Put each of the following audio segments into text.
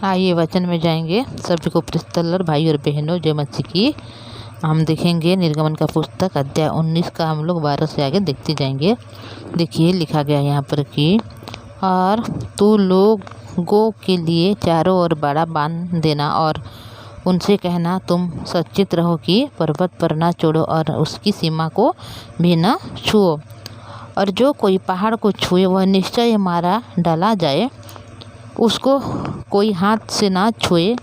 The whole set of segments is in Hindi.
आइए वचन में जाएंगे। सभी को प्रिय भाई और बहनों, जय मसीह की। हम देखेंगे निर्गमन का पुस्तक अध्याय 19 का हम लोग 12 से आगे देखते जाएंगे। देखिए लिखा गया यहाँ पर कि और तू लोगों के लिए चारों ओर बाड़ा बांध देना और उनसे कहना, तुम सचेत रहो कि पर्वत पर न चढ़ो और उसकी सीमा को भी न छुओ, और जो कोई पहाड़ को छुए वह निश्चय मारा डाला जाए। उसको कोई हाथ से ना छुए,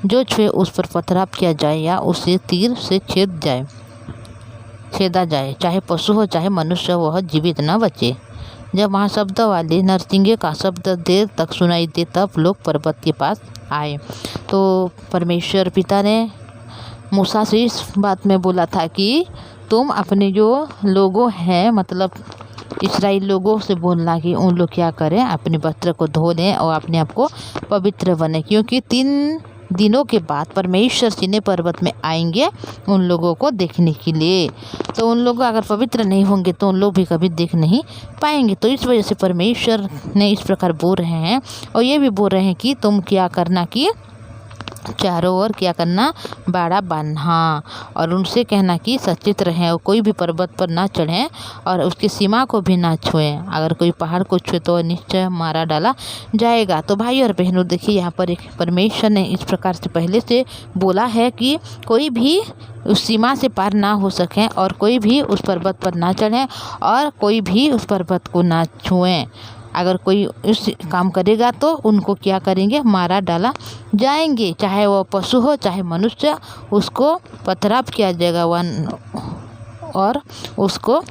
जो छुए उस पर पथराव किया जाए या उसे तीर से छेदा जाए। चाहे पशु हो चाहे मनुष्य, वह जीवित न बचे। जब वहाँ शब्द वाले नरसिंगे का शब्द देर तक सुनाई दे, तब लोग पर्वत के पास आए। तो परमेश्वर पिता ने मूसा से इस बात में बोला था कि तुम अपने जो लोगों हैं, मतलब इस्राएल लोगों से बोलना कि उन लोग क्या करें, अपने वस्त्र को धो लें और अपने आप को पवित्र बने, क्योंकि 3 दिनों के बाद परमेश्वर सीने पर्वत में आएंगे उन लोगों को देखने के लिए। तो उन लोग अगर पवित्र नहीं होंगे तो उन लोग भी कभी देख नहीं पाएंगे। तो इस वजह से परमेश्वर ने इस प्रकार बोल रहे हैं, और ये भी बोल रहे हैं कि तुम क्या करना कि चारों ओर क्या करना, बाड़ा बांधना, और उनसे कहना कि सचेत रहें और कोई भी पर्वत पर ना चढ़ें और उसकी सीमा को भी ना छुएं। अगर कोई पहाड़ को छुए तो निश्चय मारा डाला जाएगा। तो भाई और बहनों, देखिए यहाँ पर एक परमेश्वर ने इस प्रकार से पहले से बोला है कि कोई भी उस सीमा से पार ना हो सकें और कोई भी उस पर्वत पर ना चढ़ें और कोई भी उस पर्वत को ना छुएं। अगर कोई इस काम करेगा तो उनको क्या करेंगे, मारा डाला जाएंगे। चाहे वो पशु हो चाहे मनुष्य, उसको पथराव किया जाएगा और उसको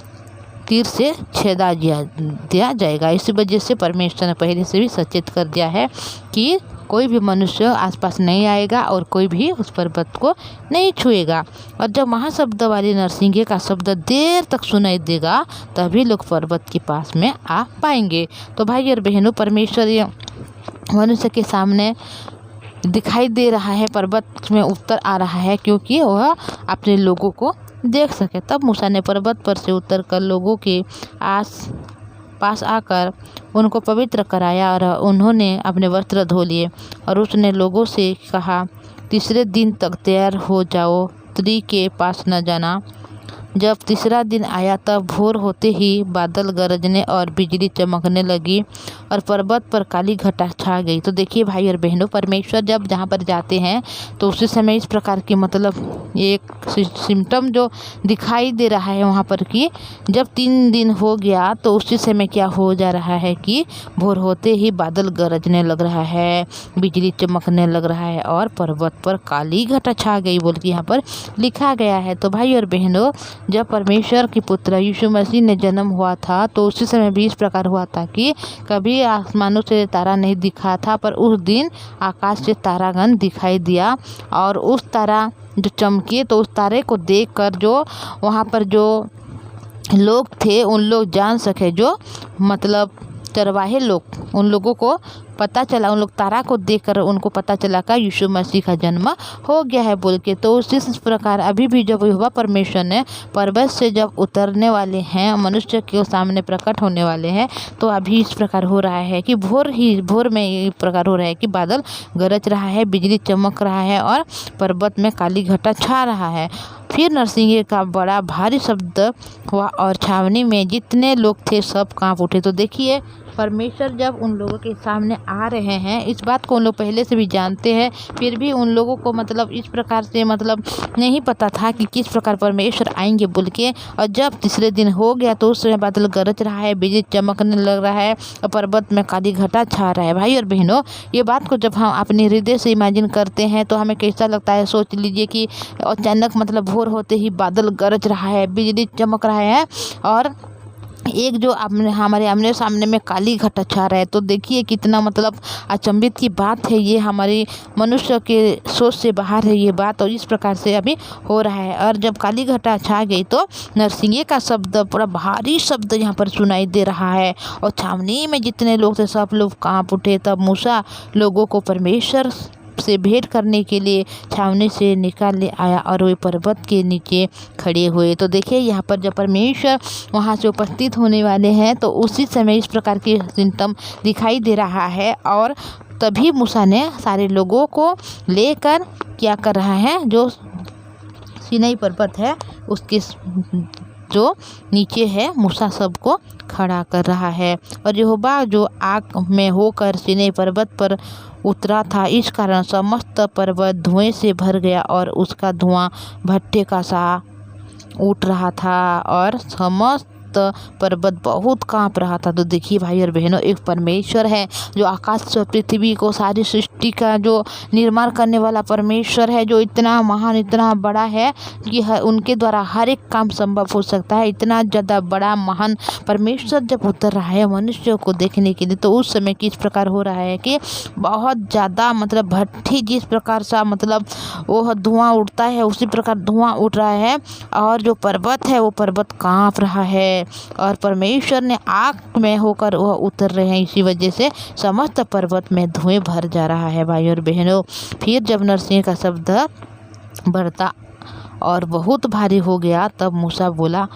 तीर से छेदा दिया जाएगा। इसी वजह से परमेश्वर ने पहले से भी सचेत कर दिया है कि कोई भी मनुष्य आसपास नहीं आएगा और कोई भी उस पर्वत को नहीं छुएगा। और जब महाशब्द वाले नरसिंगे का शब्द देर तक सुनाई देगा, तभी लोग पर्वत के पास में आ पाएंगे। तो भाई और बहनों, परमेश्वर ये मनुष्य के सामने दिखाई दे रहा है, पर्वत में उतर आ रहा है, क्योंकि वह अपने लोगों को देख सके। तब मूसा ने पर्वत पर से उतरकर लोगों के पास आकर उनको पवित्र कराया और उन्होंने अपने वस्त्र धो लिए। और उसने लोगों से कहा, तीसरे दिन तक तैयार हो जाओ, स्त्री के पास न जाना। जब तीसरा दिन आया तब भोर होते ही बादल गरजने और बिजली चमकने लगी और पर्वत पर काली घटा छा गई। तो देखिए भाई और बहनों, परमेश्वर जब जहाँ पर जाते हैं तो उसी समय इस प्रकार की मतलब एक सिम्टम जो दिखाई दे रहा है वहाँ पर कि जब 3 दिन हो गया तो उसी समय क्या हो जा रहा है कि भोर होते ही बादल गरजने लग रहा है, बिजली चमकने लग रहा है और पर्वत पर काली घटा छा गई बोल के यहाँ पर लिखा गया है। तो भाई और बहनों, जब परमेश्वर के पुत्र यीशु मसीह ने जन्म हुआ था तो उसी समय भी इस प्रकार हुआ था कि कभी आसमानों से तारा नहीं दिखा था, पर उस दिन आकाश से तारागण दिखाई दिया और उस तारा जो चमके, तो उस तारे को देखकर जो वहाँ पर जो लोग थे उन लोग जान सके, जो मतलब चरवाहे लोग, उन लोगों को पता चला, उन लोग तारा को देखकर उनको पता चला कि यीशु मसीह का जन्म हो गया है बोल के। तो इस प्रकार अभी भी जब यहोवा परमेश्वर ने पर्वत से जब उतरने वाले हैं, मनुष्य के सामने प्रकट होने वाले हैं, तो अभी इस प्रकार हो रहा है कि भोर में ये प्रकार हो रहा है कि बादल गरज रहा है, बिजली चमक रहा है और पर्वत में काली घटा छा रहा है। फिर नरसिंगे का बड़ा भारी शब्द हुआ और छावनी में जितने लोग थे सब कांप उठे। तो देखिए परमेश्वर जब उन लोगों के सामने आ रहे हैं, इस बात को उन लोग पहले से भी जानते हैं, फिर भी उन लोगों को मतलब इस प्रकार से मतलब नहीं पता था कि किस प्रकार परमेश्वर आएंगे बोल के। और जब तीसरे दिन हो गया तो उस समय बादल गरज रहा है, बिजली चमकने लग रहा है और पर्वत में काली घटा छा रहा है। भाई और बहनों, ये बात को जब हम अपने हृदय से इमेजिन करते हैं तो हमें कैसा लगता है। सोच लीजिए कि अचानक मतलब भोर होते ही बादल गरज रहा है, बिजली चमक रहा है और एक जो हमारे आमने सामने में काली घटा छा रहा है। तो देखिए कितना मतलब अचंभित की बात है, ये हमारी मनुष्य के सोच से बाहर है ये बात, और इस प्रकार से अभी हो रहा है। और जब काली घटा छा गई तो नरसिंगे का शब्द, बड़ा भारी शब्द यहाँ पर सुनाई दे रहा है और छावनी में जितने लोग थे सब लोग कांप उठे। तब मूसा लोगों को परमेश्वर से भेंट करने के लिए छावनी से निकाल ले आया और वे पर्वत के नीचे खड़े हुए। तो देखिए यहाँ पर जब परमेश्वर वहाँ से उपस्थित होने वाले हैं तो उसी समय इस प्रकार के सिम्टम दिखाई दे रहा है। और तभी मूसा ने सारे लोगों को लेकर क्या कर रहा है, जो सीनाई पर्वत है उसके जो नीचे है मूसा सबको खड़ा कर रहा है। और यहोवा जो आग में होकर सीनाई पर्वत पर उतरा था, इस कारण समस्त पर्वत धुएं से भर गया और उसका धुआं भट्ठे का सा उठ रहा था और समस्त पर्वत बहुत कांप रहा था। तो देखिए भाई और बहनों, एक परमेश्वर है जो आकाश और पृथ्वी को, सारी सृष्टि का जो निर्माण करने वाला परमेश्वर है, जो इतना महान, इतना बड़ा है कि उनके द्वारा हर एक काम संभव हो सकता है। इतना ज़्यादा बड़ा महान परमेश्वर जब उतर रहा है मनुष्य को देखने के लिए, तो उस समय किस प्रकार हो रहा है कि बहुत ज़्यादा मतलब भट्ठी जिस प्रकार सा मतलब वो धुआं उठता है, उसी प्रकार धुआं उठ रहा है और जो पर्वत है वो पर्वत कांप रहा है और परमेश्वर ने आग में होकर वह उतर रहे हैं। इसी वजह से समस्त पर्वत में धुएं भर जा रहा है भाई और बहनों। फिर जब नरसिंह का शब्द बढ़ता और बहुत भारी हो गया, तब मूसा बोला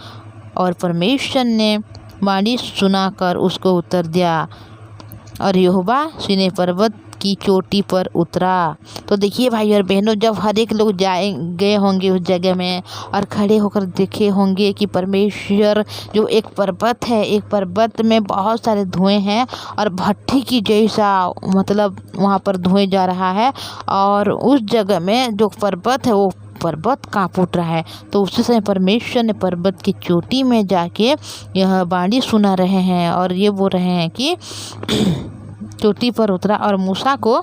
और परमेश्वर ने वाणी सुनाकर उसको उत्तर दिया और यहोवा सीनै पर्वत की चोटी पर उतरा। तो देखिए भाई और बहनों, जब हर एक लोग गए होंगे उस जगह में और खड़े होकर देखे होंगे कि परमेश्वर जो एक पर्वत है, एक पर्वत में बहुत सारे धुएं हैं और भट्ठी की जैसा मतलब वहाँ पर धुएं जा रहा है और उस जगह में जो पर्वत है वो पर्वत कांप उठ रहा है। तो उसी समय परमेश्वर ने पर्वत की चोटी में जाके यह वाणी सुना रहे हैं और ये बोल रहे हैं कि चोटी पर उतरा और मूसा को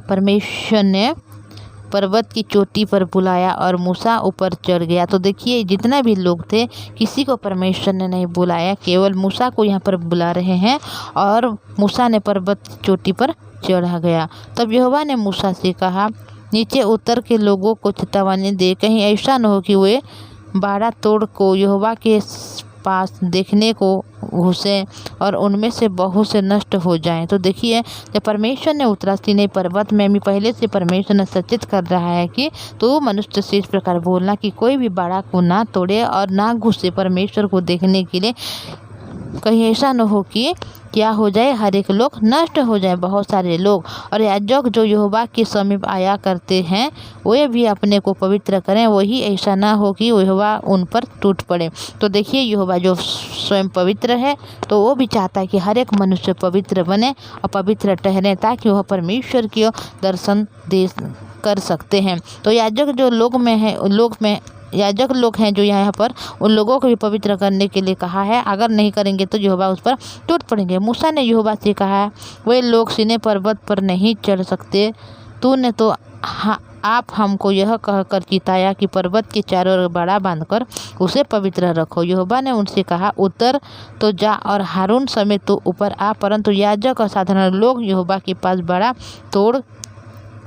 परमेश्वर ने पर्वत की चोटी पर बुलाया और मूसा ऊपर चढ़ गया। तो देखिए जितना भी लोग थे किसी को परमेश्वर ने नहीं बुलाया, केवल मूसा को यहाँ पर बुला रहे हैं और मूसा ने पर्वत की चोटी पर चढ़ा गया। तब यहोवा ने मूसा से कहा, नीचे उतर के लोगों को चेतावनी दे, कहीं ऐसा न हो कि वे बाड़ा तोड़ को यहोवा के पास देखने को घुसे और उनमें से बहुत से नष्ट हो जाएं। तो देखिए जब परमेश्वर ने उतरा सीनै पर्वत में, भी पहले से परमेश्वर ने सचेत कर रहा है कि तो मनुष्य से इस प्रकार बोलना कि कोई भी बाड़ा को ना तोड़े और ना घुसे परमेश्वर को देखने के लिए, कहीं ऐसा न हो कि क्या हो जाए, हर एक लोग नष्ट हो जाए, बहुत सारे लोग। और याजक जो यहोवा के समीप आया करते हैं वे भी अपने को पवित्र करें, वही ऐसा ना हो कि यहोवा उन पर टूट पड़े। तो देखिए यहोवा जो स्वयं पवित्र है तो वो भी चाहता है कि हर एक मनुष्य पवित्र बने और पवित्र ठहरे ताकि वह परमेश्वर के दर्शन दे कर सकते हैं। तो याजक जो याजक लोग हैं जो यहाँ पर, उन लोगों को भी पवित्र करने के लिए कहा है, अगर नहीं करेंगे तो यहोवा उस पर टूट पड़ेंगे। मूसा ने यहोवा से कहा, वे लोग सीनै पर्वत पर नहीं चढ़ सकते, तूने तो आप हमको यह कहकर चिताया कि पर्वत के चारों ओर बाड़ा बांधकर उसे पवित्र रखो। यहोवा ने उनसे कहा, उतर तो जा और हारून समेत तो ऊपर आ, परंतु याजक और साधारण लोग यहोवा के पास बाड़ा तोड़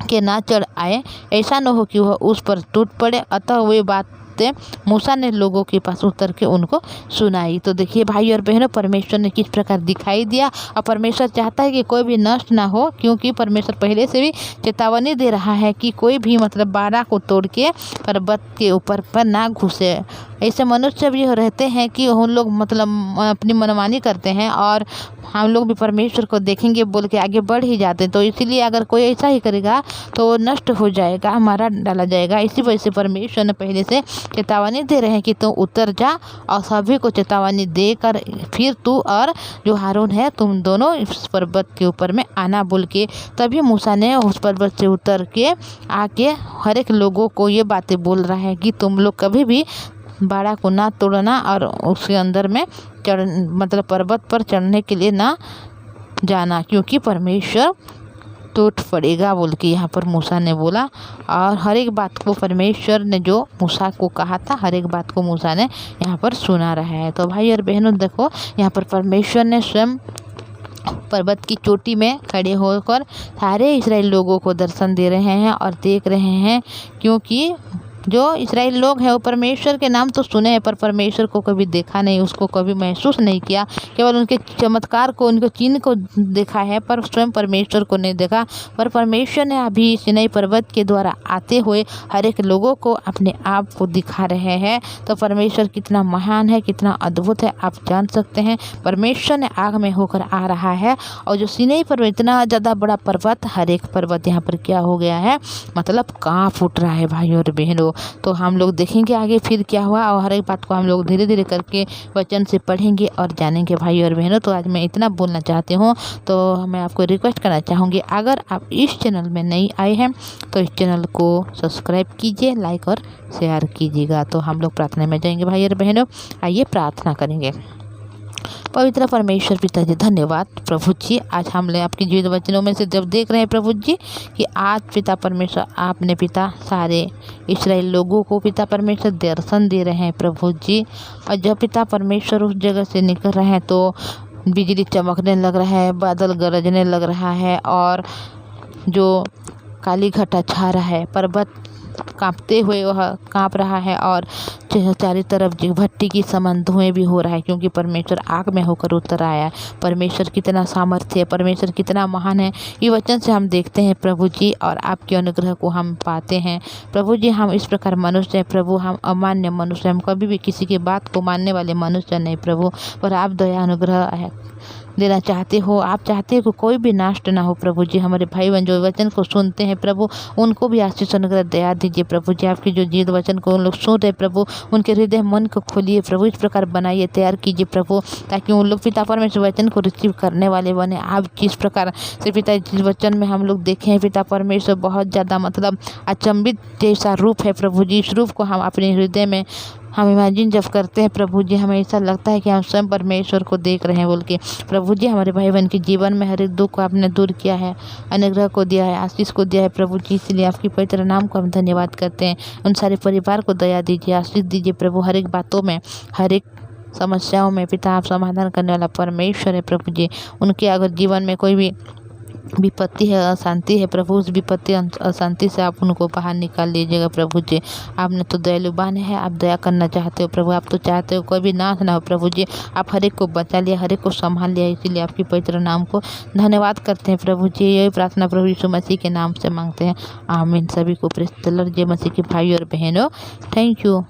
के ना चढ़ आए, ऐसा न हो कि वह उस पर टूट पड़े। अतः वे बातें मूसा ने लोगों के पास उतर के उनको सुनाई। तो देखिए भाई और बहनों, परमेश्वर ने किस प्रकार दिखाई दिया और परमेश्वर चाहता है कि कोई भी नष्ट ना हो, क्योंकि परमेश्वर पहले से भी चेतावनी दे रहा है कि कोई भी मतलब बाड़ा को तोड़ के पर्वत के ऊपर पर ना घुसे। ऐसे मनुष्य भी रहते हैं कि उन लोग मतलब अपनी मनमानी करते हैं और हम लोग भी परमेश्वर को देखेंगे बोल के आगे बढ़ ही जाते हैं। तो इसीलिए अगर कोई ऐसा ही करेगा तो वो नष्ट हो जाएगा, मारा डाला जाएगा। इसी वजह से परमेश्वर ने पहले से चेतावनी दे रहे हैं कि तुम उतर जा और सभी को चेतावनी देकर फिर तू और जो हारून है तुम दोनों इस पर्वत के ऊपर में आना बोल के। तभी मूसा ने उस पर्वत से उतर के आके हर एक लोगों को ये बातें बोल रहा है कि तुम लोग कभी भी बाड़ा को ना तोड़ना और उसके अंदर में मतलब पर्वत पर चढ़ने के लिए ना जाना, क्योंकि परमेश्वर टूट पड़ेगा बोल के यहाँ पर मूसा ने बोला। और हर एक बात को परमेश्वर ने जो मूसा को कहा था, हर एक बात को मूसा ने यहाँ पर सुना रहा है। तो भाई और बहनों देखो, यहाँ पर परमेश्वर ने स्वयं पर्वत की चोटी में खड़े होकर सारे इस्राएल लोगों को दर्शन दे रहे हैं और देख रहे हैं, क्योंकि जो इसराइल लोग हैं वो परमेश्वर के नाम तो सुने हैं पर परमेश्वर को कभी देखा नहीं, उसको कभी महसूस नहीं किया। केवल उनके चमत्कार को, उनके चिन्ह को देखा है पर स्वयं परमेश्वर को नहीं देखा। पर परमेश्वर ने अभी सीनाई पर्वत के द्वारा आते हुए हर एक लोगों को अपने आप को दिखा रहे हैं। तो परमेश्वर कितना महान है, कितना अद्भुत है, आप जान सकते हैं। परमेश्वर ने आग में होकर आ रहा है और जो सीनाई पर्वत इतना ज़्यादा बड़ा पर्वत, हर एक पर्वत यहाँ पर क्या हो गया है, मतलब कांप उठ रहा है भाइयों और बहनों। तो हम लोग देखेंगे आगे फिर क्या हुआ और हर एक बात को हम लोग धीरे धीरे करके वचन से पढ़ेंगे और जानेंगे भाइयों और बहनों। तो आज मैं इतना बोलना चाहती हूँ। तो मैं आपको रिक्वेस्ट करना चाहूँगी, अगर आप इस चैनल में नई आए हैं तो इस चैनल को सब्सक्राइब कीजिए, लाइक और शेयर कीजिएगा। तो हम लोग प्रार्थना में जाएंगे भाइयों और बहनों। आइए प्रार्थना करेंगे। पवित्र परमेश्वर पिताजी, धन्यवाद प्रभु जी। आज हम लोग आपके जीवित वचनों में से जब देख रहे हैं प्रभु जी कि आज पिता परमेश्वर आपने पिता सारे इस्राएल लोगों को पिता परमेश्वर दर्शन दे रहे हैं प्रभु जी। और जब पिता परमेश्वर उस जगह से निकल रहे हैं तो बिजली चमकने लग रहा है, बादल गरजने लग रहा है और जो काली घटा छा रहा है, पर्वत कांपते हुए वह कांप रहा है और चारों तरफ भट्टी की समान धुएं भी हो रहा है, क्योंकि परमेश्वर आग में होकर उतर आया है। परमेश्वर कितना सामर्थ्य है, परमेश्वर कितना महान है, ये वचन से हम देखते हैं प्रभु जी और आपके अनुग्रह को हम पाते हैं प्रभु जी। हम इस प्रकार मनुष्य हैं प्रभु, हम अमान्य मनुष्य, हम कभी भी किसी की बात को मानने वाले मनुष्य नहीं प्रभु। पर आप दया अनुग्रह है देना चाहते हो, आप चाहते हो कि कोई भी नष्ट ना हो प्रभु जी। हमारे भाई बहन जो वचन को सुनते हैं प्रभु, उनको भी आशीष अनुग्रह दया दीजिए प्रभु जी। आपके जो जीवित वचन को उन लोग सुन रहे प्रभु, उनके हृदय मन को खोलिए प्रभु, इस प्रकार बनाइए, तैयार कीजिए प्रभु, ताकि उन लोग पिता परमेश्वर वचन को रिसीव करने वाले बने। आप जिस प्रकार से पिता जिस वचन में हम लोग देखे हैं पिता परमेश्वर, बहुत ज़्यादा मतलब अचंभित जैसा रूप है प्रभु जी। इस रूप को हम अपने हृदय में हम इमेजिन जब करते हैं प्रभु जी, हमें ऐसा लगता है कि हम स्वयं परमेश्वर को देख रहे हैं बोल के प्रभु जी। हमारे भाई बहन के जीवन में हर एक दुख को आपने दूर किया है, अनुग्रह को दिया है, आशीष को दिया है प्रभु जी। इसलिए आपकी पवित्र नाम को हम धन्यवाद करते हैं। उन सारे परिवार को दया दीजिए, आशीष दीजिए प्रभु। हर एक बातों में, हर एक समस्याओं में पिता आप समाधान करने वाला परमेश्वर है प्रभु जी। उनके अगर जीवन में कोई भी विपत्ति है, अशांति है प्रभु, उस विपत्ति अशांति से आप उनको बाहर निकाल लीजिएगा प्रभु जी। आपने तो दयालुबान है, आप दया करना चाहते हो प्रभु, आप तो चाहते हो कोई भी नाश ना हो प्रभु जी। आप हर एक को बचा लिया, हर एक को संभाल लिया, इसीलिए आपकी पवित्र नाम को धन्यवाद करते हैं प्रभु जी। यही प्रार्थना प्रभु यीशु मसीह के नाम से मांगते हैं, आमीन। सभी को प्रेज़ द लॉर्ड। जय मसीह के भाई और बहनों, थैंक यू।